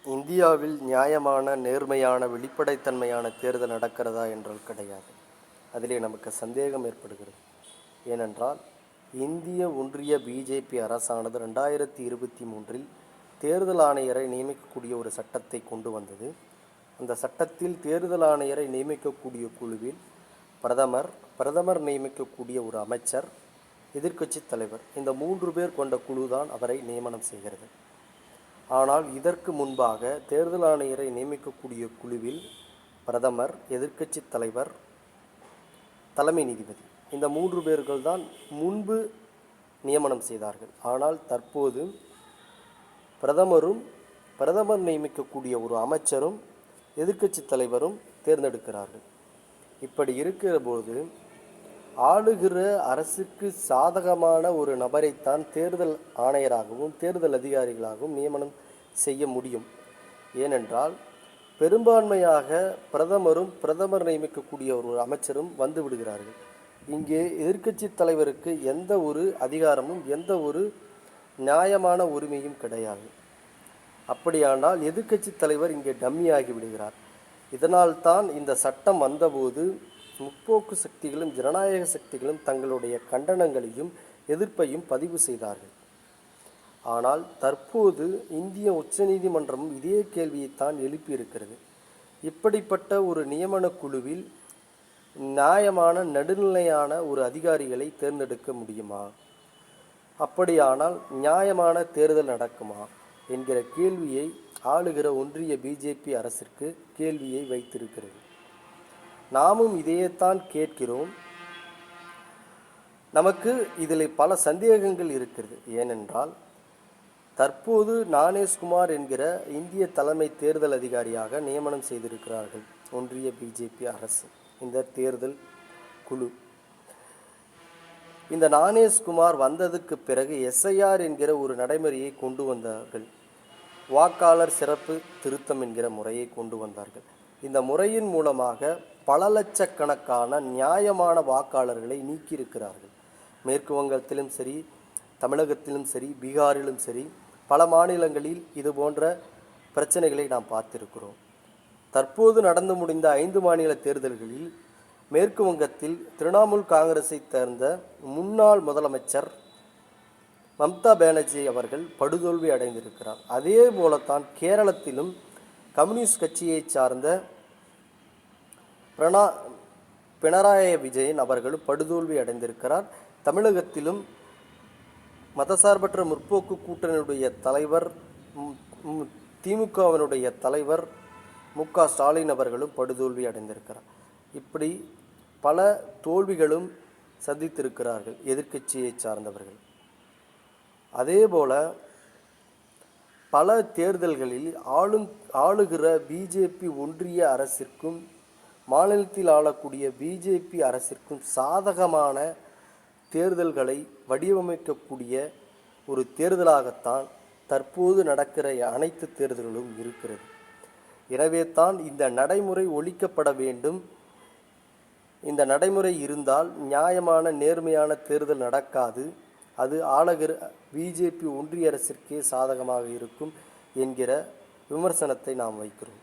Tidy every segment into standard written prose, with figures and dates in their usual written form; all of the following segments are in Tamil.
இந்தியாவில் நியாயமான, நேர்மையான, வெளிப்படைத்தன்மையான தேர்தல் நடக்கிறதா என்றால் கிடையாது. அதிலே நமக்கு சந்தேகம் ஏற்படுகிறது. ஏனென்றால் இந்திய ஒன்றிய பிஜேபி அரசானது 2023 தேர்தல் ஆணையரை நியமிக்கக்கூடிய ஒரு சட்டத்தை கொண்டு வந்தது. அந்த சட்டத்தில் தேர்தல் ஆணையரை நியமிக்கக்கூடிய குழுவில் பிரதமர் நியமிக்கக்கூடிய ஒரு அமைச்சர், எதிர்க்கட்சி தலைவர், இந்த 3 பேர் கொண்ட குழு தான் அவரை நியமனம் செய்கிறது. ஆனால் இதற்கு முன்பாக தேர்தல் ஆணையரை நியமிக்கக்கூடிய குழுவில் பிரதமர், எதிர்க்கட்சி தலைவர், தலைமை நீதிபதி, இந்த 3 பேர்கள் தான் முன்பு நியமனம் செய்தார்கள். ஆனால் தற்போது பிரதமர் நியமிக்கக்கூடிய ஒரு அமைச்சரும் எதிர்க்கட்சி தலைவரும் தேர்ந்தெடுக்கிறார்கள். இப்படி இருக்கிற போது ஆளுகிற அரசுக்கு சாதகமான ஒரு நபரைத்தான் தேர்தல் ஆணையராகவும் தேர்தல் அதிகாரிகளாகவும் நியமனம் செய்ய முடியும். ஏனென்றால் பெரும்பான்மையாக பிரதமர் நியமிக்கக்கூடிய ஒரு அமைச்சரும் வந்து விடுகிறார்கள். இங்கே எதிர்க்கட்சி தலைவருக்கு எந்த ஒரு அதிகாரமும் எந்த ஒரு நியாயமான உரிமையும் கிடையாது. அப்படியானால் எதிர்க்கட்சி தலைவர் இங்கே டம்மியாகி விடுகிறார். இதனால் தான் இந்த சட்டம் வந்தபோது முற்போக்கு சக்திகளும் ஜனநாயக சக்திகளும் தங்களுடைய கண்டனங்களையும் எதிர்ப்பையும் பதிவு செய்தார்கள். ஆனால் தற்போது இந்திய உச்சநீதிமன்றமும் இதே கேள்வியைத்தான் எழுப்பியிருக்கிறது. இப்படிப்பட்ட ஒரு நியமன குழுவில் நியாயமான, நடுநிலையான ஒரு அதிகாரிகளை தேர்ந்தெடுக்க முடியுமா? அப்படியானால் நியாயமான தேர்தல் நடக்குமா என்கிற கேள்வியை ஆளுகிற ஒன்றிய பிஜேபி அரசிற்கு கேள்வியை வைத்திருக்கிறது. நாமும் இதையேத்தான் கேட்கிறோம். நமக்கு இதில் பல சந்தேகங்கள் இருக்கிறது. ஏனென்றால் தற்போது ஞானேஷ்குமார் என்கிற இந்திய தலைமை தேர்தல் அதிகாரியாக நியமனம் செய்திருக்கிறார்கள் ஒன்றிய பிஜேபி அரசு, இந்த தேர்தல் குழு. இந்த ஞானேஷ்குமார் வந்ததுக்கு பிறகு எஸ்ஐஆர் என்கிற ஒரு நடைமுறையை கொண்டு வந்தார்கள். வாக்காளர் சிறப்பு திருத்தம் என்கிற முறையை கொண்டு வந்தார்கள். இந்த முறையின் மூலமாக பல லட்சக்கணக்கான நியாயமான வாக்காளர்களை நீக்கியிருக்கிறார்கள். மேற்கு வங்கத்திலும் சரி, தமிழகத்திலும் சரி, பீகாரிலும் சரி, பல மாநிலங்களில் இது போன்ற பிரச்சனைகளை நாம் பார்த்திருக்கிறோம். தற்போது நடந்து முடிந்த 5 மாநில தேர்தல்களில் மேற்கு வங்கத்தில் திரிணாமுல் காங்கிரஸை சேர்ந்த முன்னாள் முதலமைச்சர் மம்தா பானர்ஜி அவர்கள் படுதோல்வி அடைந்திருக்கிறார். அதே போலத்தான் கேரளத்திலும் கம்யூனிஸ்ட் கட்சியை சார்ந்த பினராயி விஜயன் அவர்களும் படுதோல்வி அடைந்திருக்கிறார். தமிழகத்திலும் மதசார்பற்ற முற்போக்கு கூட்டணியுடைய தலைவர், திமுகவினுடைய தலைவர் மு.க. ஸ்டாலின் அவர்களும் படுதோல்வி அடைந்திருக்கிறார். இப்படி பல தோல்விகளும் சந்தித்திருக்கிறார்கள் எதிர்க்கட்சியை சார்ந்தவர்கள். அதேபோல பல தேர்தல்களில் ஆளுகிற பிஜேபி ஒன்றிய அரசிற்கும் மாநிலத்தில் ஆளக்கூடிய பிஜேபி அரசிற்கும் சாதகமான தேர்தல்களை வடிவமைக்கக்கூடிய ஒரு தேர்தலாகத்தான் தற்போது நடக்கிற அனைத்து தேர்தல்களும் இருக்கிறது. எனவே தான் இந்த நடைமுறை ஒழிக்கப்பட வேண்டும். இந்த நடைமுறை இருந்தால் நியாயமான, நேர்மையான தேர்தல் நடக்காது. அது ஆளுகிற பிஜேபி ஒன்றிய அரசிற்கே சாதகமாக இருக்கும் என்கிற விமர்சனத்தை நாம் வைக்கிறோம்.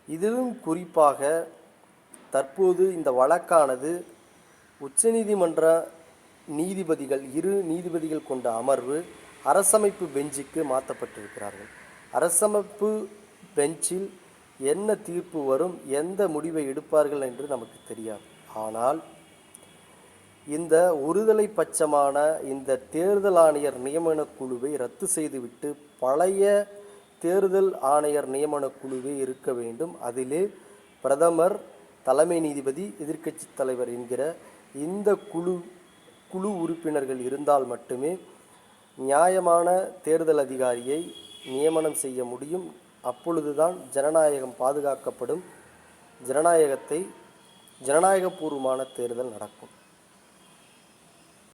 இதிலும் குறிப்பாக தற்போது இந்த வழக்கானது உச்சநீதிமன்ற நீதிபதிகள், 2 நீதிபதிகள் கொண்ட அமர்வு அரசமைப்பு பெஞ்சுக்கு மாற்றப்பட்டிருக்கிறார்கள். அரசமைப்பு பெஞ்சில் என்ன தீர்ப்பு வரும், எந்த முடிவை எடுப்பார்கள் என்று நமக்கு தெரியாது. ஆனால் இந்த ஒருதலை பட்சமான இந்த தேர்தல் ஆணையர் நியமன குழுவை ரத்து செய்துவிட்டு பழைய தேர்தல் ஆணையர் நியமன குழுவே இருக்க வேண்டும். அதிலே பிரதமர், தலைமை நீதிபதி, எதிர்க்கட்சி தலைவர் என்கிற இந்த குழு உறுப்பினர்கள் இருந்தால் மட்டுமே நியாயமான தேர்தல் அதிகாரியை நியமனம் செய்ய முடியும். அப்பொழுதுதான் ஜனநாயகம் பாதுகாக்கப்படும், ஜனநாயகபூர்வமான தேர்தல் நடக்கும்.